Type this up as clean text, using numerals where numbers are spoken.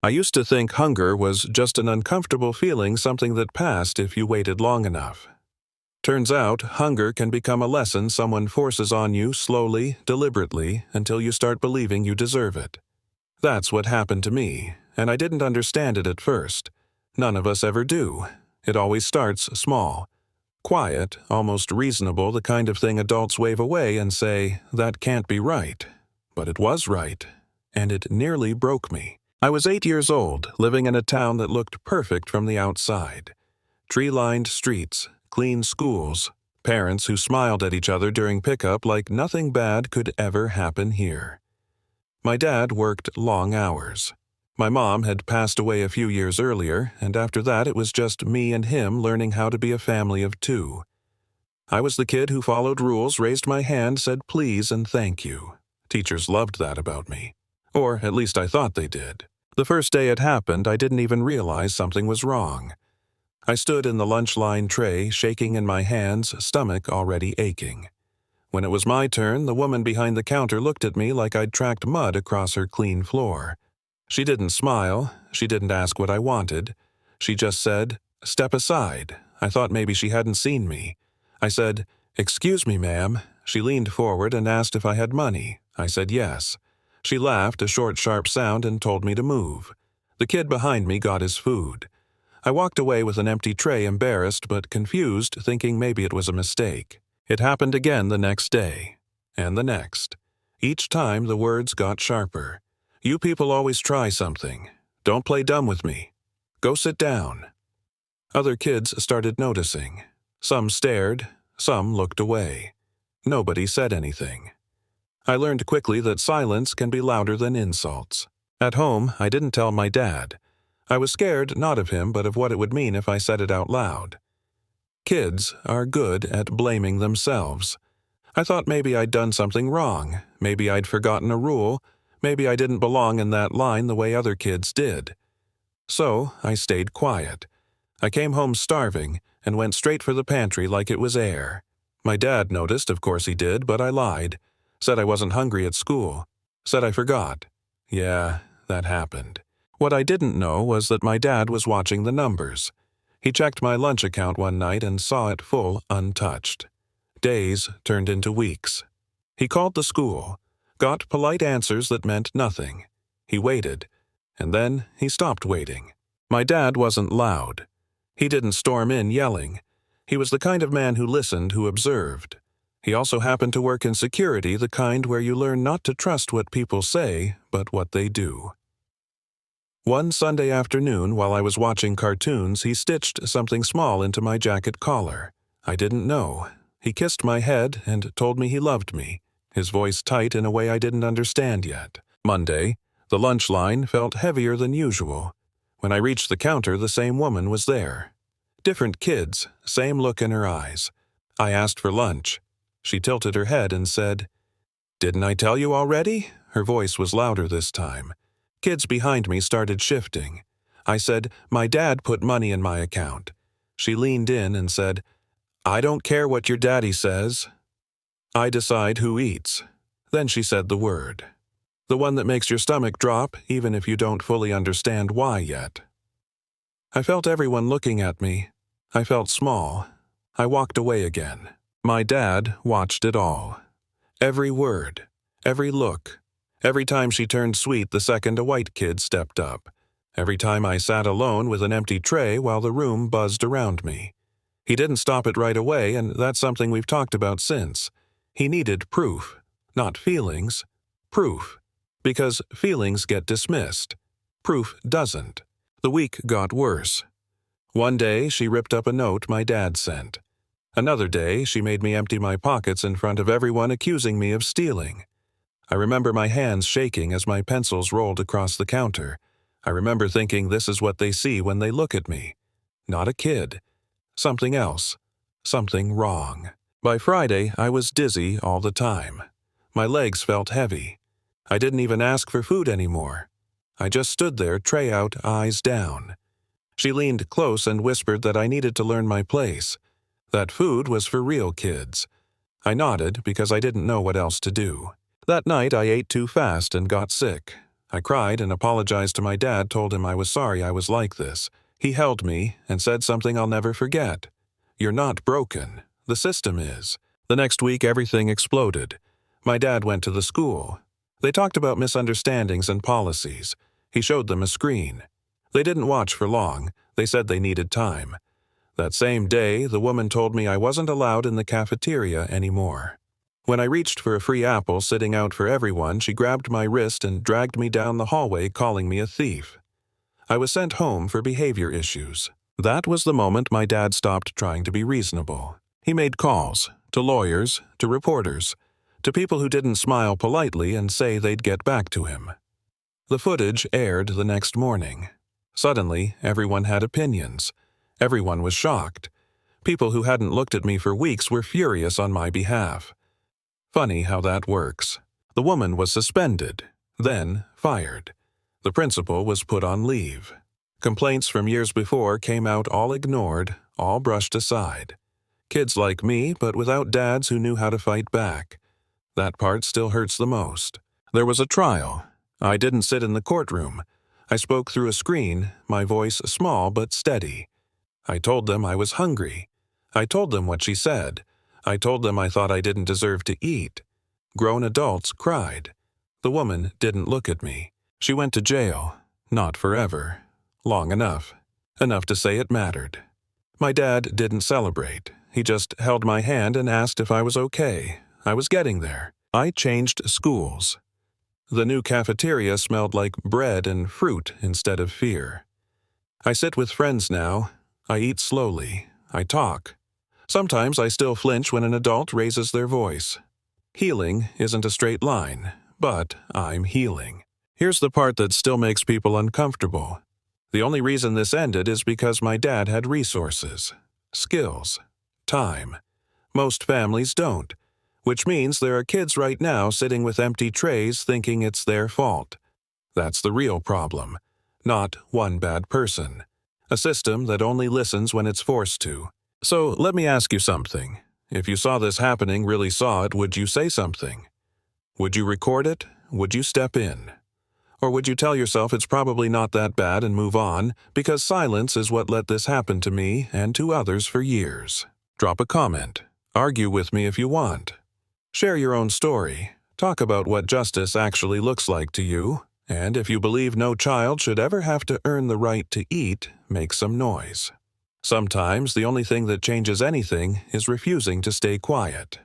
I used to think hunger was just an uncomfortable feeling, something that passed if you waited long enough. Turns out, hunger can become a lesson someone forces on you slowly, deliberately, until you start believing you deserve it. That's what happened to me, and I didn't understand it at first. None of us ever do. It always starts small. Quiet, almost reasonable, the kind of thing adults wave away and say, "That can't be right." But it was right, and it nearly broke me. I was 8 years old, living in a town that looked perfect from the outside. Tree-lined streets, clean schools, parents who smiled at each other during pickup like nothing bad could ever happen here. My dad worked long hours. My mom had passed away a few years earlier, and after that it was just me and him learning how to be a family of two. I was the kid who followed rules, raised my hand, said please and thank you. Teachers loved that about me. Or at least I thought they did. The first day it happened, I didn't even realize something was wrong. I stood in the lunch line tray, shaking in my hands, stomach already aching. When it was my turn, the woman behind the counter looked at me like I'd tracked mud across her clean floor. She didn't smile. She didn't ask what I wanted. She just said, "Step aside." I thought maybe she hadn't seen me. I said, "Excuse me, ma'am." She leaned forward and asked if I had money. I said yes. She laughed, a short, sharp sound, and told me to move. The kid behind me got his food. I walked away with an empty tray, embarrassed but confused, thinking maybe it was a mistake. It happened again the next day, and the next. Each time the words got sharper. "You people always try something. Don't play dumb with me. Go sit down." Other kids started noticing. Some stared, some looked away. Nobody said anything. I learned quickly that silence can be louder than insults. At home, I didn't tell my dad. I was scared not of him but of what it would mean if I said it out loud. Kids are good at blaming themselves. I thought maybe I'd done something wrong. Maybe I'd forgotten a rule. Maybe I didn't belong in that line the way other kids did. So I stayed quiet. I came home starving and went straight for the pantry like it was air. My dad noticed, of course he did, but I lied. Said I wasn't hungry at school. Said I forgot. Yeah, that happened. What I didn't know was that my dad was watching the numbers. He checked my lunch account one night and saw it full, untouched. Days turned into weeks. He called the school. Got polite answers that meant nothing. He waited, and then he stopped waiting. My dad wasn't loud. He didn't storm in yelling. He was the kind of man who listened, who observed. He also happened to work in security, the kind where you learn not to trust what people say, but what they do. One Sunday afternoon, while I was watching cartoons, he stitched something small into my jacket collar. I didn't know. He kissed my head and told me he loved me. His voice tight in a way I didn't understand yet. Monday, the lunch line felt heavier than usual. When I reached the counter, the same woman was there. Different kids, same look in her eyes. I asked for lunch. She tilted her head and said, "Didn't I tell you already?" Her voice was louder this time. Kids behind me started shifting. I said, "My dad put money in my account." She leaned in and said, "I don't care what your daddy says. I decide who eats." Then she said the word. The one that makes your stomach drop, even if you don't fully understand why yet. I felt everyone looking at me. I felt small. I walked away again. My dad watched it all. Every word, every look. Every time she turned sweet the second a white kid stepped up. Every time I sat alone with an empty tray while the room buzzed around me. He didn't stop it right away, and that's something we've talked about since. He needed proof, not feelings. Proof. Because feelings get dismissed. Proof doesn't. The week got worse. One day, she ripped up a note my dad sent. Another day, she made me empty my pockets in front of everyone, accusing me of stealing. I remember my hands shaking as my pencils rolled across the counter. I remember thinking this is what they see when they look at me. Not a kid. Something else. Something wrong. By Friday, I was dizzy all the time. My legs felt heavy. I didn't even ask for food anymore. I just stood there, tray out, eyes down. She leaned close and whispered that I needed to learn my place. That food was for real kids. I nodded because I didn't know what else to do. That night I ate too fast and got sick. I cried and apologized to my dad, told him I was sorry I was like this. He held me and said something I'll never forget. "You're not broken. The system is." The next week, everything exploded. My dad went to the school. They talked about misunderstandings and policies. He showed them a screen. They didn't watch for long. They said they needed time. That same day, the woman told me I wasn't allowed in the cafeteria anymore. When I reached for a free apple sitting out for everyone, she grabbed my wrist and dragged me down the hallway, calling me a thief. I was sent home for behavior issues. That was the moment my dad stopped trying to be reasonable. He made calls to lawyers, to reporters, to people who didn't smile politely and say they'd get back to him. The footage aired the next morning. Suddenly, everyone had opinions. Everyone was shocked. People who hadn't looked at me for weeks were furious on my behalf. Funny how that works. The woman was suspended, then fired. The principal was put on leave. Complaints from years before came out all ignored, all brushed aside. Kids like me, but without dads who knew how to fight back. That part still hurts the most. There was a trial. I didn't sit in the courtroom. I spoke through a screen, my voice small but steady. I told them I was hungry. I told them what she said. I told them I thought I didn't deserve to eat. Grown adults cried. The woman didn't look at me. She went to jail. Not forever. Long enough. Enough to say it mattered. My dad didn't celebrate. He just held my hand and asked if I was okay. I was getting there. I changed schools. The new cafeteria smelled like bread and fruit instead of fear. I sit with friends now. I eat slowly. I talk. Sometimes I still flinch when an adult raises their voice. Healing isn't a straight line, but I'm healing. Here's the part that still makes people uncomfortable. The only reason this ended is because my dad had resources, skills, time. Most families don't, which means there are kids right now sitting with empty trays thinking it's their fault. That's the real problem, not one bad person. A system that only listens when it's forced to. So let me ask you something. If you saw this happening, really saw it, would you say something? Would you record it? Would you step in? Or would you tell yourself it's probably not that bad and move on, because silence is what let this happen to me and to others for years? Drop a comment. Argue with me if you want. Share your own story. Talk about what justice actually looks like to you. And if you believe no child should ever have to earn the right to eat, make some noise. Sometimes the only thing that changes anything is refusing to stay quiet.